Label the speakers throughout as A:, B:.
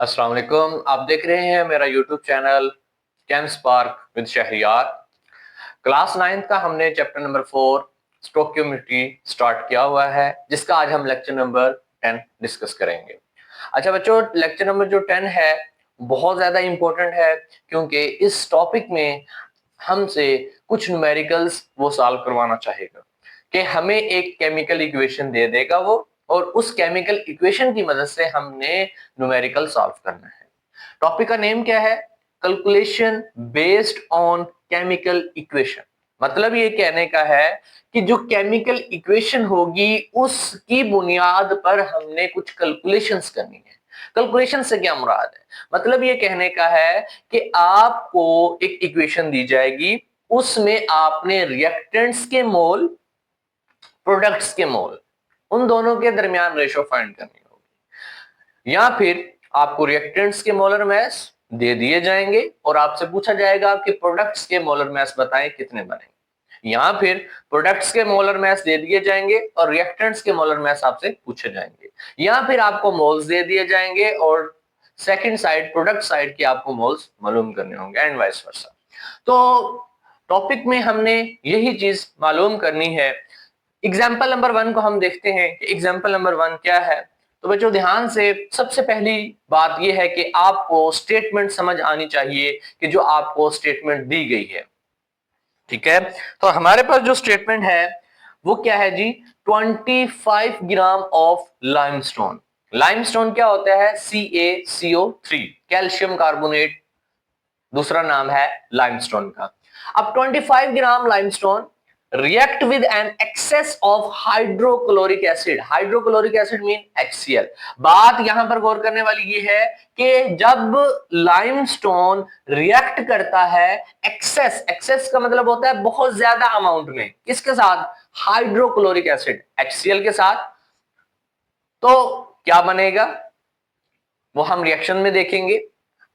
A: अस्सलाम वालेकुम। आप देख रहे हैं मेरा YouTube channel chem spark with Shahriyar. Class 9th का हमने चैप्टर नंबर 4 स्टोइकियोमेट्री स्टार्ट किया हुआ है, जिसका आज हम लेक्चर नंबर 10 डिस्कस करेंगे। अच्छा बच्चों, लेक्चर नंबर जो 10 है बहुत ज्यादा इंपॉर्टेंट है, क्योंकि इस टॉपिक में हमसे कुछ न्यूमेरिकल्स वो सॉल्व करवाना चाहेगा कि हमें एक केमिकल इक्वेशन दे देगा वो, और उस केमिकल इक्वेशन की मदद से हमने न्यूमेरिकल सॉल्व करना है। टॉपिक का नेम क्या है? Calculation based on chemical equation. मतलब ये कहने का है कि जो केमिकल इक्वेशन होगी उसकी बुनियाद पर हमने कुछ कैलकुलेशंस करनी है। कैलकुलेशन से क्या मुराद है? मतलब ये कहने का है कि आपको एक इक्वेशन दी जाएगी, उसमें आपने रिएक्टेंट्स के मोल, प्रोडक्ट्स के मोल, उन दोनों के दरमियान रेशो फाइंड करनी होगी। या फिर आपको रिएक्टेंट्स के मोलर मास दे दिए जाएंगे और आपसे पूछा जाएगा कि प्रोडक्ट्स के मोलर मास बताएं कितने बनेंगे। या फिर प्रोडक्ट्स के मोलर मास दे दिए जाएंगे और रिएक्टेंट्स के मोलर मास आपसे पूछे जाएंगे। या फिर आपको मोल्स दे दिए जाएंगे और सेकंड साइड, प्रोडक्ट साइड की आपको मोल्स मालूम करने होंगे, एंड वाइस वर्सा। तो टॉपिक में हमने यही चीज मालूम करनी है। एग्जाम्पल नंबर 1 को हम देखते हैं कि एग्जाम्पल नंबर 1 क्या है। तो बच्चों ध्यान से, सबसे पहली बात यह है कि आपको स्टेटमेंट समझ आनी चाहिए कि जो आपको स्टेटमेंट दी गई है, ठीक है। तो हमारे पास जो स्टेटमेंट है वो क्या है जी? 25 ग्राम ऑफ लाइमस्टोन। लाइमस्टोन क्या होता है? CaCO3, कैल्शियम कार्बोनेट दूसरा नाम है लाइमस्टोन का। अब 25 gram limestone react with an excess of hydrochloric acid. Hydrochloric acid mean HCl। बात यहां पर गौर करने वाली ये है कि जब लाइमस्टोन रिएक्ट करता है एक्सेस, एक्सेस का मतलब होता है बहुत ज्यादा अमाउंट में, किसके साथ? हाइड्रोक्लोरिक एसिड, HCl के साथ। तो क्या बनेगा वो हम रिएक्शन में देखेंगे।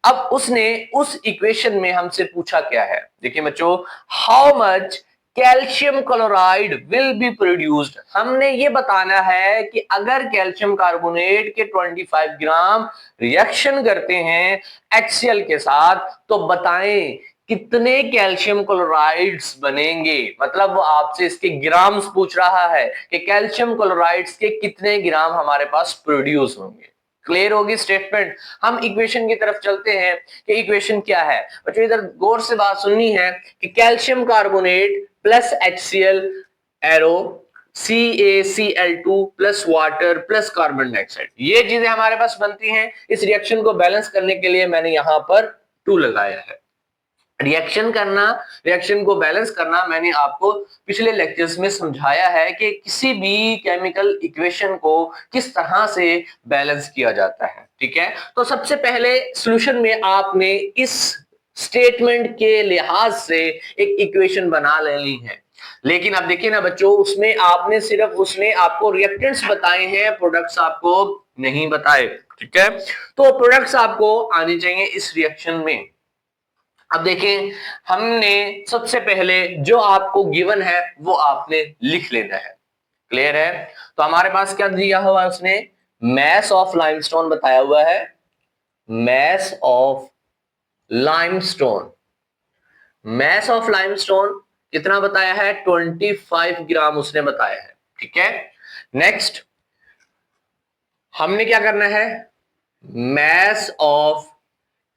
A: अब उसने उस इक्वेशन में हमसे पूछा क्या है, देखिए बच्चों, how much calcium chloride will be produced. हमने ये बताना है कि अगर कैल्शियम कार्बोनेट के 25 ग्राम रिएक्शन करते हैं HCl के साथ, तो बताएं कितने कैल्शियम क्लोराइड्स बनेंगे। मतलब वो आपसे इसके ग्राम्स पूछ रहा है कि कैल्शियम क्लोराइड्स के कितने ग्राम हमारे पास प्रोड्यूस होंगे। क्लियर होगी स्टेटमेंट? हम इक्वेशन की तरफ चलते हैं कि इक्वेशन क्या है। बच्चों इधर गौर से बात सुननी है कि calcium carbonate plus HCl arrow CaCl2 plus water plus carbon dioxide, ये चीजें हमारे पास बनती हैं। इस रिएक्शन को बैलेंस करने के लिए मैंने यहां पर 2 लगाया है। रिएक्शन करना, रिएक्शन को बैलेंस करना मैंने आपको पिछले लेक्चर्स में समझाया है कि किसी भी केमिकल इक्वेशन को किस तरह से बैलेंस किया जाता है, ठीक है। तो सबसे पहले सॉल्यूशन में आपने इस स्टेटमेंट के लिहाज से एक इक्वेशन बना लेनी है। लेकिन अब देखिए ना बच्चों, उसमें आपने सिर्फ, उसने आपको रिएक्टेंट्स बताए हैं, प्रोडक्ट्स आपको नहीं बताए, ठीक है। तो प्रोडक्ट्स आपको आने चाहिए इस रिएक्शन में। अब देखें, हमने सबसे पहले जो आपको गिवन है वो आपने लिख लेना है। क्लियर है? तो हमारे पास क्या दिया हुआ है उसने? मैस ऑफ लाइमस्टोन बताया हुआ है। Mass of limestone, mass of limestone कितना बताया है? 25 ग्राम उसने बताया है, ठीक है। नेक्स्ट हमने क्या करना है? मैस ऑफ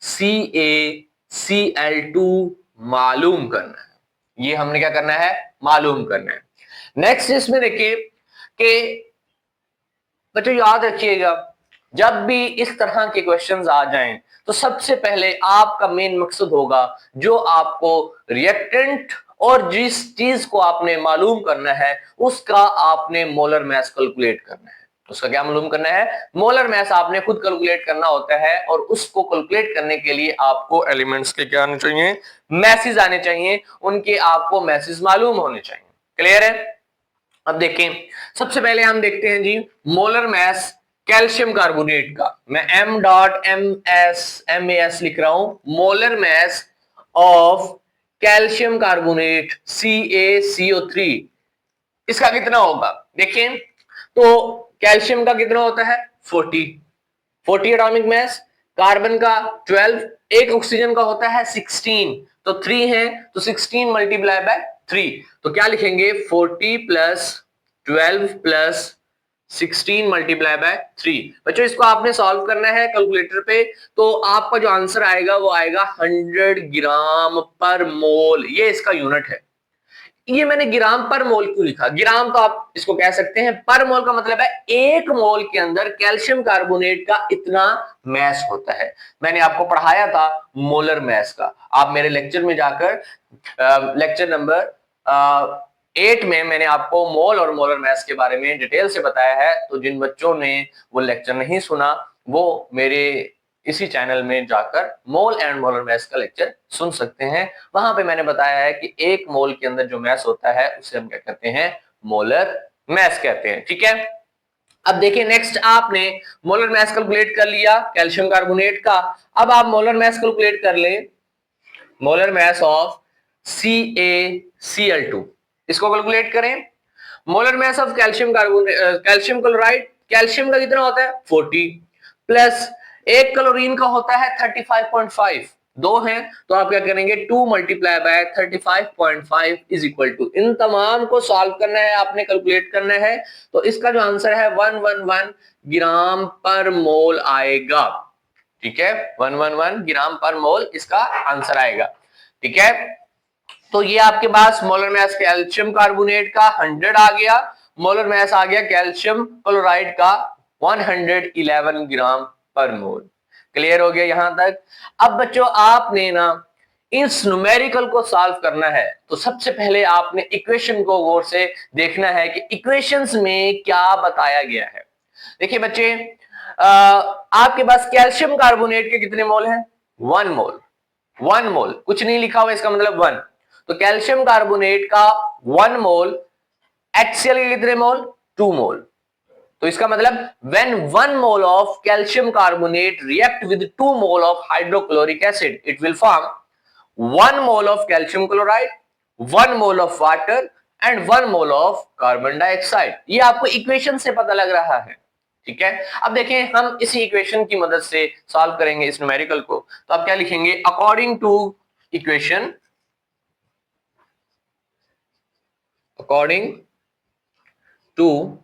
A: CaCl2 मालूम करना है। ये हमने क्या करना है? मालूम करना है। नेक्स्ट इसमें देखिए कि बच्चों याद रखिएगा, जब भी इस तरह के क्वेश्चंस आ जाएं तो सबसे पहले आपका मेन मकसद होगा, जो आपको रिएक्टेंट और जिस चीज को आपने मालूम करना है उसका आपने मोलर मास कैलकुलेट करना है। उसका क्या मालूम करना है? मोलर मास आपने खुद कैलकुलेट करना होता है, और उसको कैलकुलेट करने के लिए आपको एलिमेंट्स के क्या आने चाहिए? मैसेज आने चाहिए, उनके आपको मैसेज मालूम होने चाहिए। क्लियर है? अब देखें, सबसे पहले हम देखते हैं जी मोलर मास कैल्शियम कार्बोनेट का। मैं M.MS लिख रहा हूं, molar mass of calcium carbonate CaCO3, इसका कितना होगा? देखें तो कैल्शियम का कितना होता है? 40 एटॉमिक मास, कार्बन का 12, एक ऑक्सीजन का होता है 16, तो 3 है तो 16 मल्टीप्लाई बाय 3, तो क्या लिखेंगे 40 प्लस 12 प्लस 16 मल्टीप्लाई बाय 3। बच्चों इसको आपने सॉल्व करना है कैलकुलेटर पे, तो आपका जो आंसर आएगा वो आएगा 100 ग्राम पर मोल, ये इसका यूनिट है। ये मैंने ग्राम पर मोल क्यों लिखा, ग्राम तो आप इसको कह सकते हैं, पर मोल का मतलब है एक मोल के अंदर कैल्शियम कार्बोनेट का इतना मैस होता है। मैंने आपको पढ़ाया था मोलर मैस का, आप मेरे लेक्चर में जाकर लेक्चर नंबर 8 में मैंने आपको मोल और मोलर मैस के बारे में डिटेल से बताया है, तो जिन बच्चों ने वो लेक्चर नहीं सुना वो मेरे इसी चैनल में जाकर मोल एंड मोलर मैस का लेक्चर सुन सकते हैं। वहां पे मैंने बताया है कि एक मोल के अंदर जो मैस होता है उसे हम क्या कहते हैं, मोलर मैस कहते हैं। ठीक है, अब देखिए नेक्स्ट, आपने मोलर मैस कैलकुलेट कर लिया कैल्शियम कार्बोनेट का, अब आप मोलर मैस कैलकुलेट कर ले, मोलर मैस ऑफ CaCl2, इसको कैलकुलेट करें। Molar mass of calcium carbonate, calcium chloride, calcium का कितना होता है 40, प्लस एक क्लोरीन का होता है 35.5, दो हैं तो आप क्या करेंगे 2 multiply by 35.5 is equal to, इन तमाम को सॉल्व करना है आपने, कैलकुलेट करना है, तो इसका जो आंसर है 111 ग्राम पर मोल आएगा। ठीक है, 111 ग्राम पर मोल इसका आंसर आएगा। ठीक है, तो ये आपके पास मोलर मैस कैल्शियम कार्बोनेट का 100 आ गया, मोलर मैस आ गया कैल्शियम क्लोराइड का 111 ग्राम पर मोल। क्लियर हो गया यहां तक। अब बच्चों आपने ना इस न्यूमेरिकल को सॉल्व करना है, तो सबसे पहले आपने इक्वेशन को गौर से देखना है कि इक्वेशंस में क्या बताया गया है। देखिए बच्चे, आपके पास कैल्शियम कार्बोनेट के कितने मोल हैं, 1 मोल, 1 मोल, कुछ नहीं लिखा हुआ इसका मतलब 1, तो कैल्शियम कार्बोनेट का 1 मोल, HCl के कितने मोल 2 मोल, तो इसका मतलब when 1 mole of calcium carbonate react with 2 mole of hydrochloric acid, it will form 1 mole of calcium chloride, 1 mole of water and 1 mole of carbon dioxide। ये आपको इक्वेशन से पता लग रहा है। ठीक है, अब देखें हम इसी इक्वेशन की मदद से सॉल्व करेंगे इस न्यूमेरिकल को, तो आप क्या लिखेंगे, according to equation, according to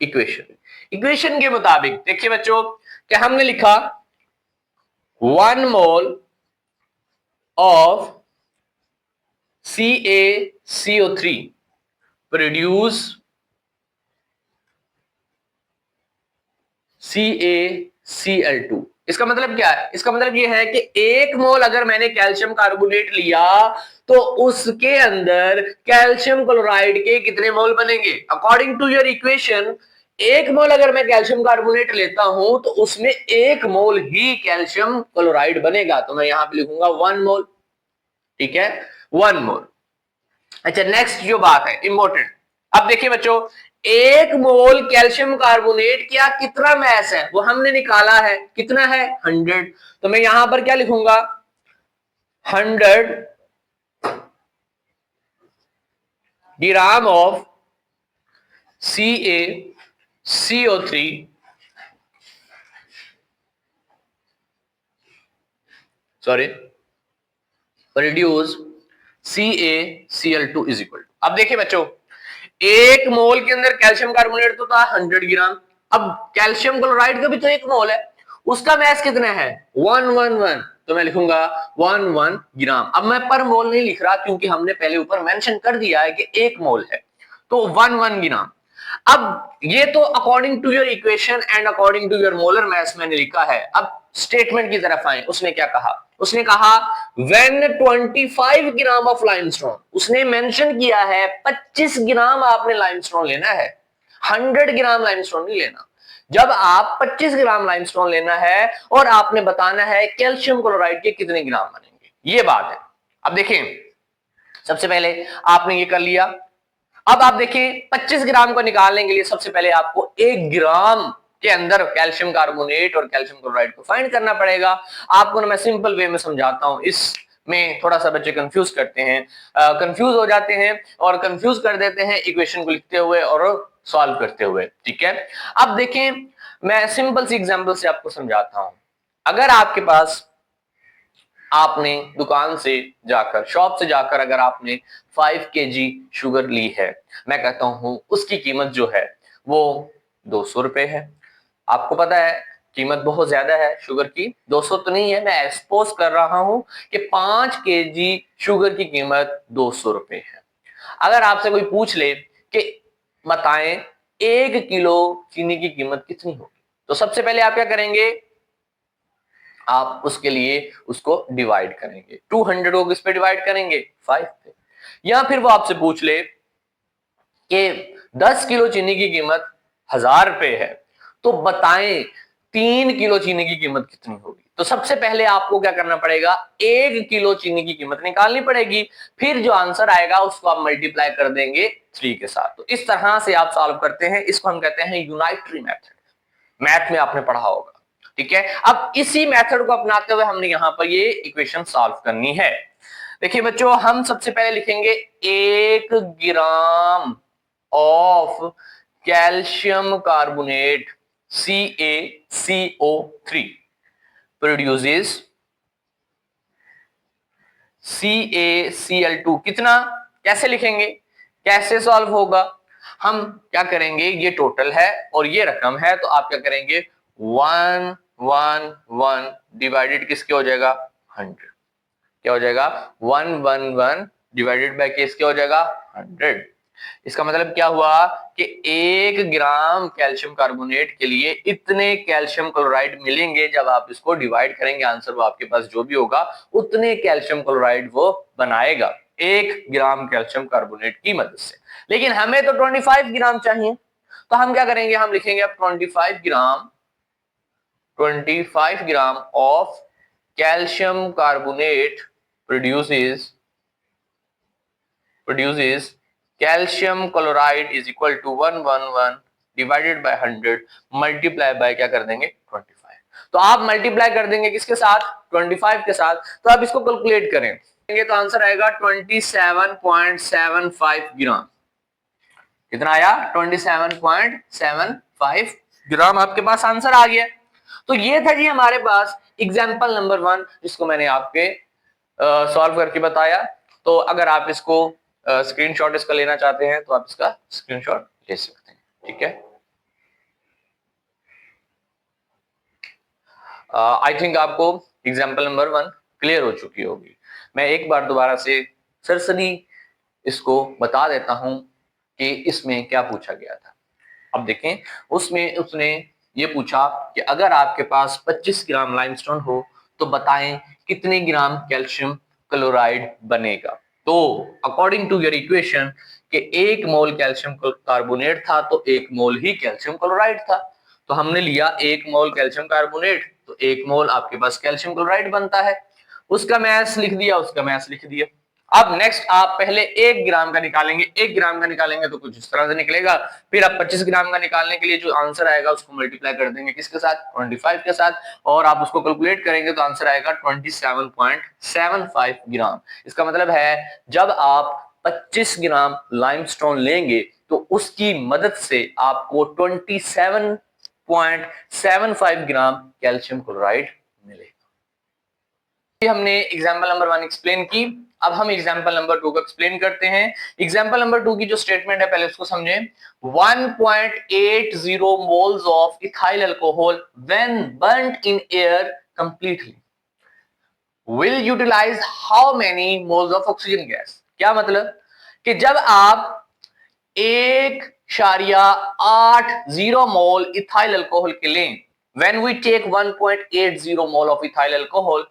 A: equation, equation के मुताबिक देखिए बच्चों क्या हमने लिखा, 1 mole of CaCO3 produce CaCl2। इसका मतलब क्या है, इसका मतलब यह है कि 1 मोल अगर मैंने कैल्शियम कार्बोनेट लिया तो उसके अंदर कैल्शियम क्लोराइड के कितने मोल बनेंगे, अकॉर्डिंग टू योर इक्वेशन 1 मोल अगर मैं कैल्शियम कार्बोनेट लेता हूं तो उसमें 1 मोल ही कैल्शियम क्लोराइड बनेगा, तो मैं यहां पे लिखूंगा 1 मोल। ठीक है, 1 मोल। अच्छा नेक्स्ट जो बात है इंपॉर्टेंट, अब देखिए बच्चों 1 मोल कैल्शियम कार्बोनेट क्या कितना मैस है वो हमने निकाला है, कितना है 100, तो मैं यहां पर क्या लिखूंगा 100 gram of CaCO3 produce CaCl2 is equal. अब देखिए बच्चों 1 मोल के अंदर कैल्शियम कार्बोनेट तो था 100 ग्राम, अब कैल्शियम क्लोराइड का भी तो 1 मोल है, उसका मैस कितना है 111, तो मैं लिखूंगा 11 ग्राम। अब मैं पर मोल नहीं लिख रहा क्योंकि हमने पहले ऊपर मेंशन कर दिया है कि 1 मोल है, तो 11 ग्राम। अब ये तो according to your equation and according to your molar mass मैंने लिखा है। अब स्टेटमेंट की तरफ आए, उसने क्या कहा, उसने कहा व्हेन 25 ग्राम ऑफ लाइमस्टोन, उसने मेंशन किया है 25 ग्राम आपने लाइमस्टोन लेना है, 100 ग्राम लाइमस्टोन नहीं लेना। जब आप 25 ग्राम लाइमस्टोन लेना है और आपने बताना है कैल्शियम क्लोराइड के कितने ग्राम बनेंगे, ये बात है। अब देखें सबसे पहले आपने ये कर लिया, अब आप देखें 25 ग्राम को निकालने के लिए सबसे पहले आपको 1 ग्राम के अंदर कैल्शियम कार्बोनेट और कैल्शियम क्लोराइड को फाइंड करना पड़ेगा। आपको ना मैं सिंपल वे में समझाता हूं, इसमें थोड़ा सा बच्चे कंफ्यूज करते हैं, कंफ्यूज हो जाते हैं और कंफ्यूज कर देते हैं इक्वेशन को लिखते हुए और सॉल्व करते हुए। ठीक है, अब देखें मैं सिंपल सी एग्जांपल से आपको समझाता हूं। अगर आपके पास आपने दुकान से जाकर, शॉप से जाकर अगर आपने 5 kg शुगर ली है, मैं कहता हूं उसकी कीमत जो है वो 200 रुपए है। आपको पता है कीमत बहुत ज्यादा है शुगर की, 200 तो नहीं है, मैं एक्सपोज कर रहा हूं कि 5 kg शुगर की कीमत 200 रुपए है। अगर आपसे कोई पूछ ले कि बताएं 1 किलो चीनी की कीमत कितनी होगी, तो सबसे पहले आप क्या करेंगे, आप उसके लिए उसको डिवाइड करेंगे। 200 को किस पे डिवाइड करेंगे, 5 पे। या फिर वो आपसे पूछ ले कि 10 किलो चीनी की कीमत 1000 रुपए है, तो बताएं 3 किलो चीनी की कीमत कितनी होगी। तो सबसे पहले आपको क्या करना पड़ेगा, 1 किलो चीनी की कीमत निकालनी पड़ेगी, फिर जो आंसर आएगा उसको आप मल्टीप्लाई कर देंगे 3 के साथ। तो इस तरह से आप सॉल्व करते हैं, इसको हम कहते हैं यूनाइटरी मेथड। मैथ में आपने पढ़ा होगा, ठीक है। अब इसी मेथड को अपनाते हुए हमने यहां पर ये इक्वेशन सॉल्व करनी है। देखिए बच्चों, हम सबसे पहले लिखेंगे 1 gram of calcium carbonate CaCO3 produces CaCl2 कितना, कैसे लिखेंगे, कैसे सॉल्व होगा, हम क्या करेंगे, ये टोटल है और ये रकम है, तो आप क्या करेंगे 111 डिवाइडेड किसके हो जाएगा 100, क्या हो जाएगा 111 डिवाइडेड बाय किसके हो जाएगा 100। इसका मतलब क्या हुआ कि 1 ग्राम कैल्शियम कार्बोनेट के लिए इतने कैल्शियम क्लोराइड मिलेंगे। जब आप इसको डिवाइड करेंगे आंसर वो आपके पास जो भी होगा उतने कैल्शियम क्लोराइड वो बनाएगा 1 ग्राम कैल्शियम कार्बोनेट की मदद से। लेकिन हमें तो 25 ग्राम चाहिए, तो हम क्या करेंगे, हम लिखेंगे अब 25 gram of calcium carbonate produces calcium chloride is equal to 111 divided by 100 multiply by क्या कर देंगे 25। तो आप मल्टीप्लाई कर देंगे किसके साथ, 25 के साथ। तो आप इसको कैलकुलेट करें तो आंसर आएगा 27.75 ग्राम। कितना आया, 27.75 ग्राम आपके पास आंसर आ गया। तो ये था जी हमारे पास एग्जाम्पल नंबर 1, जिसको मैंने आपके सॉल्व करके बताया। तो अगर आप इसको स्क्रीनशॉट इसका लेना चाहते हैं तो आप इसका स्क्रीनशॉट ले सकते हैं, ठीक है। आई थिंक आपको एग्जाम्पल नंबर 1 क्लियर हो चुकी होगी। मैं एक बार दोबारा से सरसरी इसको बता देता हूं कि इसमें क्या पूछा गया था। अब देखें, उसमें उसने ये पूछा कि अगर आपके पास 25 ग्राम लाइमस्टोन हो तो बताएं कितने ग्राम कैल्शियम क्लोराइड बनेगा। तो अकॉर्डिंग टू योर इक्वेशन कि 1 मोल कैल्शियम कार्बोनेट था तो 1 मोल ही कैल्शियम क्लोराइड था। तो हमने लिया 1 मोल कैल्शियम कार्बोनेट, तो 1 मोल आपके पास कैल्शियम क्लोराइड बनता है। उसका मैथ्स लिख दिया, उसका मैथ्स लिख दिया। अब नेक्स्ट आप पहले 1 ग्राम का निकालेंगे, 1 ग्राम का निकालेंगे तो कुछ इस तरह से निकलेगा। फिर आप 25 ग्राम का निकालने के लिए जो आंसर आएगा उसको मल्टीप्लाई कर देंगे किसके साथ, 25 के साथ, और आप उसको कैलकुलेट करेंगे तो आंसर आएगा 27.75 ग्राम। इसका मतलब है जब आप 25 ग्राम लाइमस्टोन लेंगे तो उसकी मदद से आपको 27.75 ग्राम कैल्शियम क्लोराइड मिलेगा। हमने एग्जाम्पल नंबर 1 एक्सप्लेन की, अब हम एग्जाम्पल नंबर 2 को एक्सप्लेन करते हैं। एग्जाम्पल नंबर 2 की जो स्टेटमेंट है पहले उसको समझें। 1.80 moles of ethyl alcohol when burned in air completely will utilize how many moles of oxygen gas. क्या मतलब कि जब आप 1.80 मोल इथाइल अल्कोहल के लें, when we take 1.80 mole of ethyl alcohol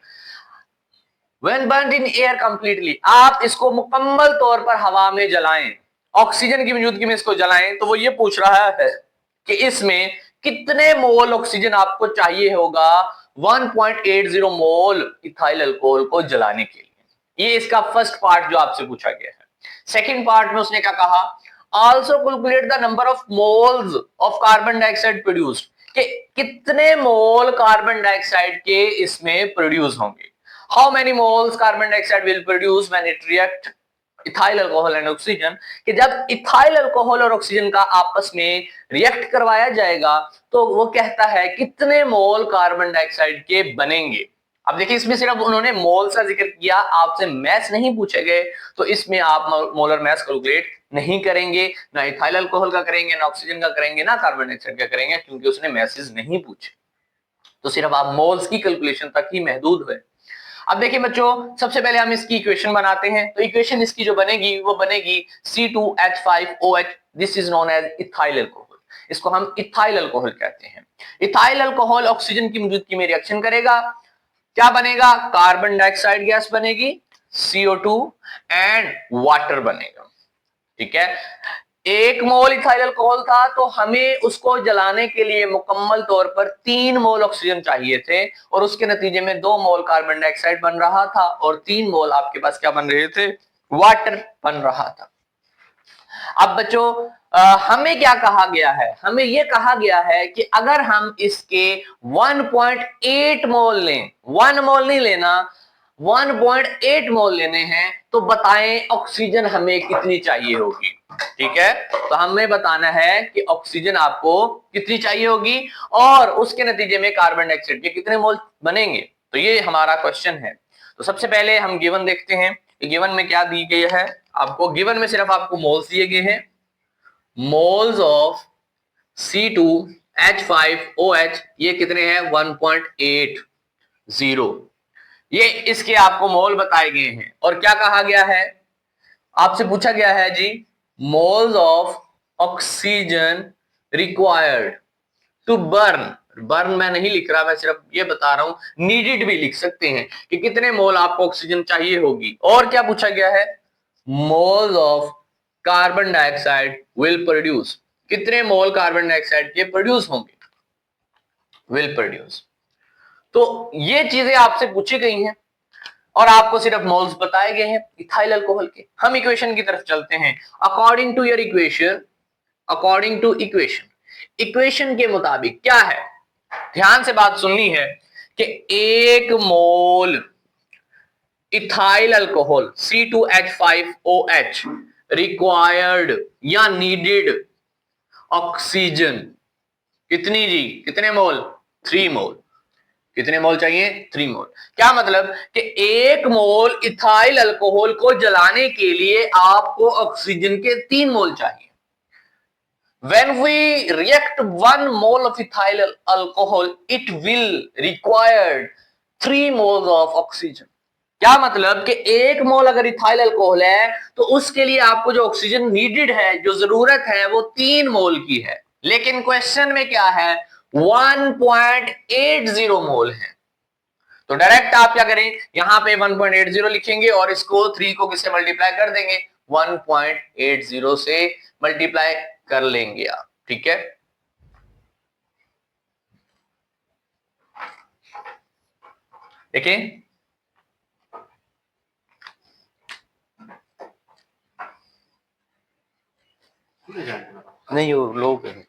A: When burned in air completely, आप इसको मुकम्मल तौर पर हवा में जलाएं, ऑक्सीजन की मौजूदगी में इसको जलाएं, तो वो ये पूछ रहा है कि इसमें कितने मोल ऑक्सीजन आपको चाहिए होगा 1.80 मोल इथाइल अल्कोहल को जलाने के लिए। ये इसका फर्स्ट पार्ट जो आपसे पूछा गया है। सेकंड पार्ट में उसने क्या कहा, also calculate the number of moles of carbon dioxide produced, कि कितने मोल कार्बन डाइऑक्साइड के इसमें प्रोड्यूस होंगे। How many moles carbon dioxide will produce when it react ethyl alcohol and oxygen कि जब इथाइल अल्कोहल और ऑक्सीजन का आपस में रिएक्ट करवाया जाएगा तो वो कहता है कितने मोल कार्बन डाइऑक्साइड के बनेंगे। अब देखिए इसमें सिर्फ उन्होंने मोल्स का जिक्र किया, आपसे मैस नहीं पूछे गए, तो इसमें आप मोलर मैस कैलकुलेट नहीं करेंगे, ना इथाइल अल्कोहल का करेंगे, ना ऑक्सीजन का करेंगे, ना कार्बन डाइऑक्साइड का करेंगे, क्योंकि उसने मैसेज नहीं पूछे। तो सिर्फ आप मोल्स की कैलकुलेशन तक ही महदूद हुए। अब देखिए बच्चों, सबसे पहले हम इसकी इक्वेशन बनाते हैं। तो इक्वेशन इसकी जो बनेगी वो बनेगी C2H5OH, this is known as ethyl alcohol. इसको हम इथाइल अल्कोहल कहते हैं। इथाइल अल्कोहल ऑक्सीजन की मौजूदगी में रिएक्शन करेगा, क्या बनेगा? कार्बन डाइऑक्साइड गैस बनेगी, CO2 एंड वाटर बनेगा। ठीक है, 1 मोल इथाइल अल्कोहल था तो हमें उसको जलाने के लिए मुकम्मल तौर पर 3 मोल ऑक्सीजन चाहिए थे, और उसके नतीजे में 2 मोल कार्बन डाइऑक्साइड बन रहा था और 3 मोल आपके पास क्या बन रहे थे? वाटर बन रहा था। अब बच्चों हमें क्या कहा गया है? हमें यह कहा गया है कि अगर हम इसके 1.8 मोल लें, 1 मोल नहीं लेना, 1.8 मोल लेने हैं, तो बताएं ऑक्सीजन हमें कितनी चाहिए होगी। ठीक है, तो हमें बताना है कि ऑक्सीजन आपको कितनी चाहिए होगी और उसके नतीजे में कार्बन डाइऑक्साइड के कितने मोल बनेंगे। तो ये हमारा क्वेश्चन है। तो सबसे पहले हम गिवन देखते हैं, गिवन में क्या दी गई है आपको। गिवन में सिर्फ आपको मोल्स दिए गए हैं, मोल्स ऑफ C2H5OH ये कितने हैं? 1.80। ये इसके आपको मोल बताए गए हैं। और क्या कहा गया है? आपसे पूछा गया है जी, moles of oxygen required to burn. Burn मैं नहीं लिख रहा, मैं सिर्फ ये बता रहा हूं, नीडेड भी लिख सकते हैं कि कितने मोल आपको ऑक्सीजन चाहिए होगी। और क्या पूछा गया है? Moles of carbon dioxide will produce, कितने मोल कार्बन डाइऑक्साइड के प्रोड्यूस होंगे, विल प्रोड्यूस। तो ये चीजें आपसे पूछी गई हैं और आपको सिर्फ मोल्स बताए गए हैं इथाइल अल्कोहल के। हम इक्वेशन की तरफ चलते हैं। According to your equation, according to equation, equation के मुताबिक क्या है? ध्यान से बात सुननी है कि 1 मोल इथाइल अल्कोहल C2H5OH रिक्वायर्ड या नीडेड ऑक्सीजन कितनी जी? कितने मोल? 3 मोल। कितने मोल चाहिए? 3 मोल। क्या मतलब कि 1 मोल इथाइल अल्कोहल को जलाने के लिए आपको ऑक्सीजन के 3 मोल चाहिए। When we react 1 mole of ethyl alcohol, it will require 3 moles of oxygen. क्या मतलब कि 1 मोल अगर इथाइल अल्कोहल है तो उसके लिए आपको जो ऑक्सीजन नीडेड है, जो जरूरत है, वो 3 मोल की है। लेकिन क्वेश्चन में क्या है? 1.80 मोल है। तो डायरेक्ट आप क्या करें, यहां पे 1.80 लिखेंगे और इसको 3 को किससे मल्टीप्लाई कर देंगे? 1.80 से मल्टीप्लाई कर लेंगे आप। ठीक है, देखिए नहीं वो लोग है।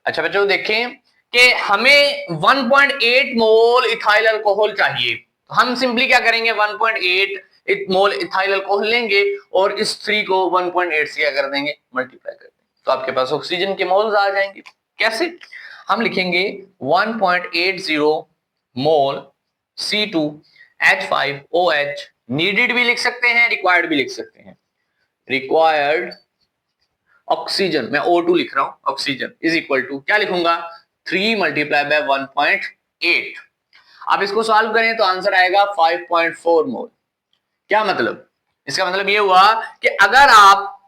A: अच्छा बच्चों देखें कि हमें 1.8 मोल इथाइल अल्कोहल चाहिए, तो हम सिंपली क्या करेंगे? 1.8 मोल इथाइल अल्कोहल लेंगे और इस 3 को 1.8 से क्या कर देंगे? मल्टीप्लाई कर देंगे, तो आपके पास ऑक्सीजन के मोल्स आ जाएंगे। कैसे? हम लिखेंगे 1.80 मोल C2H5OH, नीडेड भी लिख सकते हैं, रिक्वायर्ड भी लिख सकते हैं। रिक्वायर्ड ऑक्सीजन, मैं O2 लिख रहा हूं, ऑक्सीजन इज इक्वल टू क्या लिखूंगा? 3 मल्टीप्लाई बाय 1.8। आप इसको सॉल्व करें तो आंसर आएगा 5.4 मोल। क्या मतलब? इसका मतलब ये हुआ कि अगर आप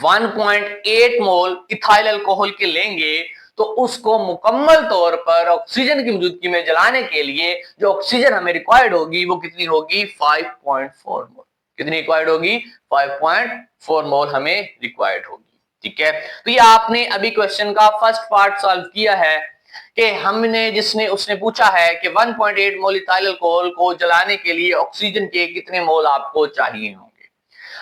A: 1.8 मोल इथाइल अल्कोहल के लेंगे तो उसको मुकम्मल तौर पर ऑक्सीजन की मौजूदगी में जलाने के लिए जो ऑक्सीजन हमें रिक्वायर्ड होगी वो कितनी होगी? 5.4 मोल। कितनी रिक्वायर्ड होगी? 5.4 मोल हमें रिक्वायर्ड होगी। ठीक है, तो ये आपने अभी क्वेश्चन का फर्स्ट पार्ट सॉल्व किया है। कि हमने उसने पूछा है कि 1.8 मोल इथाइल अल्कोहल को जलाने के लिए ऑक्सीजन के कितने मोल आपको चाहिए होंगे।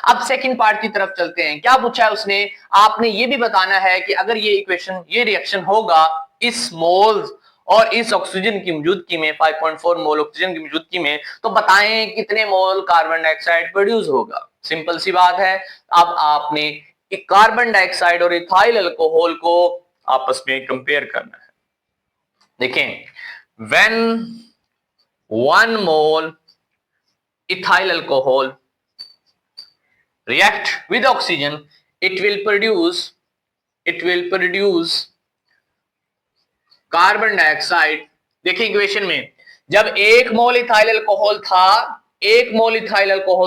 A: अब सेकंड पार्ट की तरफ चलते हैं। क्या पूछा है उसने, आपने ये भी बताना है कि अगर ये इक्वेशन, ये रिएक्शन होगा इस मोल्स और इस ऑक्सीजन की मौजूदगी में, 5.4 मोल ऑक्सीजन की मौजूदगी में, तो बताएं कितने मोल कार्बन डाइऑक्साइड प्रोड्यूस होगा। सिंपल सी बात है। अब आपने कार्बन डाइऑक्साइड और इथाइल अल्कोहल को आपस में कंपेयर करना है। देखें, when 1 mole ethyl alcohol react with oxygen, it will produce carbon dioxide. देखिए इक्वेशन में जब 1 मोल इथाइल अल्कोहल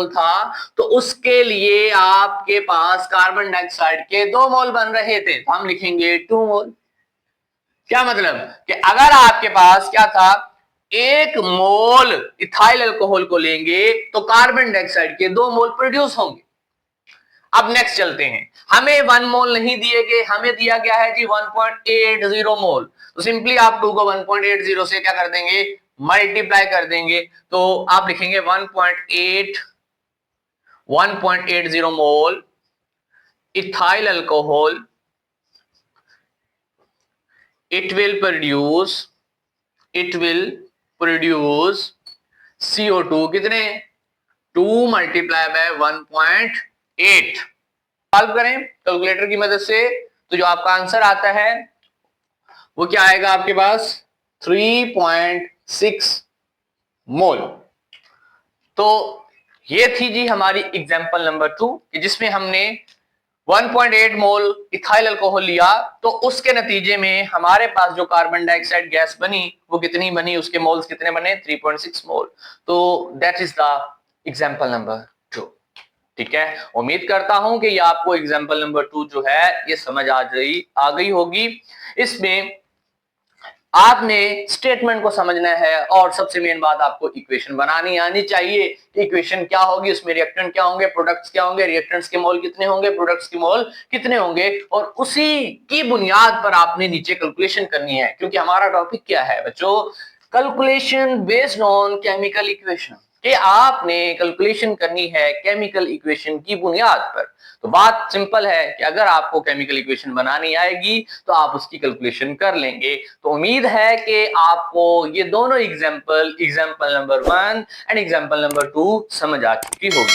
A: था, तो उसके लिए आपके पास कार्बन डाइऑक्साइड के 2 मोल बन रहे थे, तो हम लिखेंगे 2 मोल। क्या मतलब कि अगर आपके पास क्या था, 1 मोल इथाइल अल्कोहल को लेंगे तो कार्बन डाइऑक्साइड के 2 मोल प्रोड्यूस होंगे। अब नेक्स्ट चलते हैं। हमें 1 मोल नहीं दिए गए, हमें दिया गया है जी 1.80 मोल। तो सिंपली आप 2 को 1.80 से क्या कर देंगे, मल्टीप्लाई कर देंगे। तो आप लिखेंगे 1.80 mole ethyl alcohol, it will produce CO2 कितने, 2 मल्टीप्लाई बाय 1.8। सॉल्व करें कैलकुलेटर की मदद से, तो जो आपका आंसर आता है वो क्या आएगा आपके पास, 3.6 मोल। तो ये थी जी हमारी एग्जांपल नंबर 2, जिसमें हमने 1.8 मोल इथाइल अल्कोहल लिया, तो उसके नतीजे में हमारे पास जो कार्बन डाइऑक्साइड गैस बनी वो कितनी बनी, उसके मोल्स कितने बने, 3.6 मोल। तो that is the example number 2। ठीक है, उम्मीद करता हूं कि ये आपको एग्जांपल नंबर 2 जो है ये समझ आ गई होगी। इसमें आपने स्टेटमेंट को समझना है और सबसे मेन बात, आपको इक्वेशन बनानी आनी चाहिए। इक्वेशन क्या होगी, उसमें रिएक्टेंट क्या होंगे, प्रोडक्ट्स क्या होंगे, रिएक्टेंट्स के मोल कितने होंगे, प्रोडक्ट्स के मोल कितने होंगे, और उसी की बुनियाद पर आपने नीचे कैलकुलेशन करनी है। क्योंकि हमारा टॉपिक क्या है बच्चों, calculation based on chemical equation, कि आपने कैलकुलेशन करनी है केमिकल इक्वेशन की बुनियाद पर। तो बात सिंपल है कि अगर आपको केमिकल इक्वेशन बनानी आएगी तो आप उसकी कैलकुलेशन कर लेंगे। तो उम्मीद है कि आपको ये दोनों example number 1 and example number 2 समझ आ चुकी होगी।